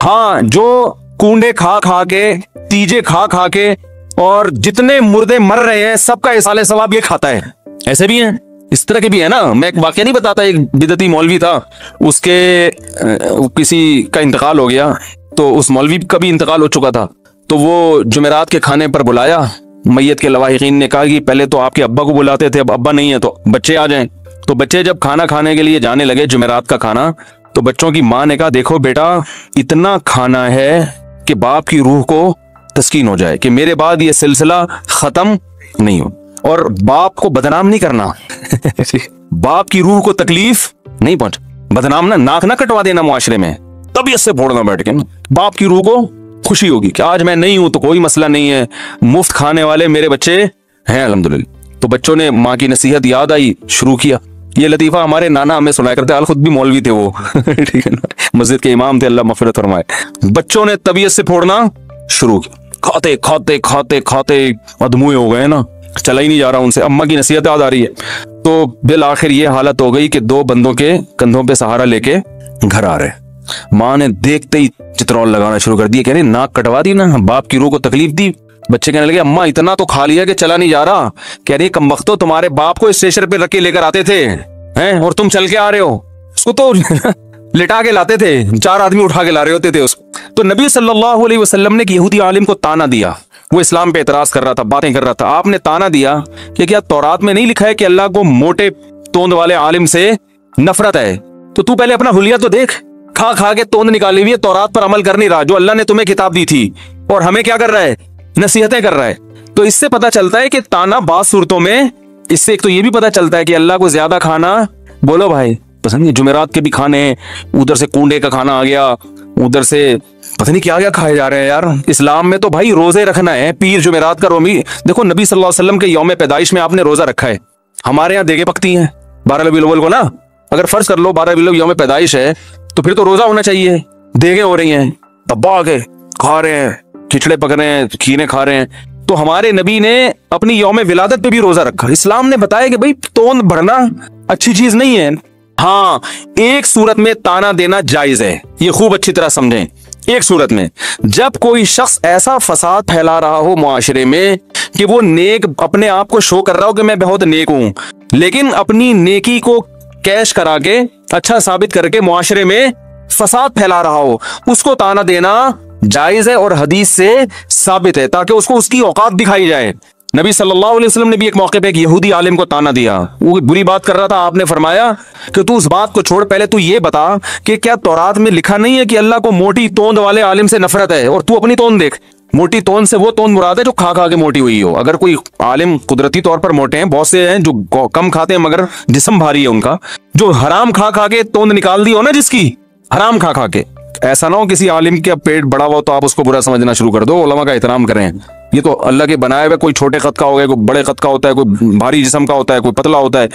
हाँ, जो कूंडे खा खा के, तीजे खा खा के और जितने मुर्दे मर रहे हैं सबका इसाले सवाब ये खाता है। ऐसे भी हैं, इस तरह के भी है ना। मैं एक वाकया नहीं बताता, एक बिदती मौलवी था, उसके किसी का इंतकाल हो गया, तो उस मौलवी का भी इंतकाल हो चुका था। तो वो जुमेरात के खाने पर बुलाया, मैयत के लवाहिकीन ने कहा कि पहले तो आपके अब्बा को बुलाते थे, अब अब्बा नहीं है तो बच्चे आ जाएं। तो बच्चे जब खाना खाने के लिए जाने लगे, जुमेरात का खाना, तो बच्चों की माँ ने कहा देखो बेटा, इतना खाना है कि बाप की रूह को तस्कीन हो जाए कि मेरे बाद ये सिलसिला खत्म नहीं हो, और बाप को बदनाम नहीं करना बाप की रूह को तकलीफ नहीं पहुंच, बदनाम ना, नाक ना कटवा देना मुआशरे में, तबीयत से फोड़ना बैठ के ना। बाप की रूह को खुशी होगी कि आज मैं नहीं हूं तो कोई मसला नहीं है, मुफ्त खाने वाले मेरे बच्चे हैं अल्हम्दुलिल्लाह। तो बच्चों ने माँ की नसीहत याद आई, शुरू किया। ये लतीफा हमारे नाना हमें सुनाया करते, हाल खुद भी मौलवी थे वो ठीक है ना, मस्जिद के इमाम थे, अल्लाह मग़फ़िरत फरमाए। बच्चों ने तबीयत से फोड़ना शुरू किया, खाते खाते खाते खाते अधमुए हो गए ना, चला ही नहीं जा रहा उनसे। अम्मा की नसीहत याद आ रही है। तो बिल आखिर ये हालत हो गई कि 2 बंदों के कंधों पे सहारा लेके घर आ रहे। माँ ने देखते ही चित्रौल लगाना शुरू कर दिया, कह रही नाक कटवा दी ना, बाप की रूह को तकलीफ दी। बच्चे कहने लगे अम्मा इतना तो खा लिया कि चला नहीं जा रहा। कह रही कमबख्तो, तुम्हारे बाप को स्टेशन पे रख के लेकर आते थे हैं, और तुम चल के आ रहे हो, उसको तो लिटा के लाते थे, 4 आदमी उठा के ला रहे होते थे उसको। तो नबी सल्लल्लाहु अलैहि वसल्लम ने यहूदी आलिम को ताना दिया, वो इस्लाम पे एतराज कर रहा था, बातें कर रहा था। आपने ताना दिया कि क्या तौरात में नहीं लिखा है कि अल्लाह को मोटे तोंद वाले आलिम से नफरत है? तो तू पहले अपना हुलिया तो देख, खा खा के तोंद निकाली हुई है, तौरात पर अमल कर नहीं रहा जो अल्लाह ने तुम्हें किताब दी थी, और हमें क्या कर रहा है, नसीहतें कर रहा है। तो इससे पता चलता है कि ताना बात सूरतों में, इससे एक तो ये भी पता चलता है कि अल्लाह को ज्यादा खाना, बोलो भाई पसंद है। जुमेरात के भी खाने, उधर से कूंडे का खाना आ गया, उधर से पता नहीं क्या क्या खाए जा रहे हैं यार। इस्लाम में तो भाई रोजे रखना है, पीर जुमेरात का रोमी। देखो नबी सल्लल्लाहु अलैहि वसल्लम के यौम पैदाइश में आपने रोजा रखा है, हमारे यहाँ देगे पकती हैं 12 रबीउल अव्वल को ना। अगर फर्ज कर लो 12 रबीउल अव्वल यौम पैदाइश है तो फिर तो रोजा होना चाहिए। देगे हो रही हैं, दबा के खा रहे हैं, खिचड़े पक रहे हैं, खीने खा रहे हैं। तो हमारे नबी ने अपनी यौम विलादत पे भी रोजा रखा। इस्लाम ने बताया कि भाई तोंद भरना अच्छी चीज नहीं है। हाँ, एक सूरत में ताना देना जायज है, ये खूब अच्छी तरह समझें। एक सूरत में, जब कोई शख्स ऐसा फसाद फैला रहा हो मुआशरे में कि वो नेक, अपने आप को शो कर रहा हो कि मैं बहुत नेक हूं, लेकिन अपनी नेकी को कैश करा के, अच्छा साबित करके मुआशरे में फसाद फैला रहा हो, उसको ताना देना जायज है और हदीस से साबित है, ताकि उसको उसकी औकात दिखाई जाए। नबी सल्लल्लाहु अलैहि वसल्लम ने भी एक मौके पे एक यहूदी आलिम को ताना दिया, वो बुरी बात कर रहा था। आपने फरमाया कि तू उस बात को छोड़, पहले तू ये बता कि क्या तौरात में लिखा नहीं है कि अल्लाह को मोटी तोंद वाले आलिम से नफरत है? और तू अपनी तोंद देख, मोटी तोंद से वो तोंद मुराद है जो खा खा के मोटी हुई हो। अगर कोई आलिम कुदरती तौर पर मोटे हैं, बहुत से हैं जो कम खाते हैं मगर जिस्म भारी है उनका, जो हराम खा खा के तोंद निकाल दी हो ना, जिसकी हराम खा खा के, ऐसा ना हो किसी आलिम का पेट बड़ा हुआ तो आप उसको बुरा समझना शुरू कर दो। उलमा का एहतराम करें, ये तो अल्लाह के बनाए हुए, कोई छोटे कद का होगा, कोई बड़े कद का होता है, कोई भारी जिस्म का होता है, कोई पतला होता है।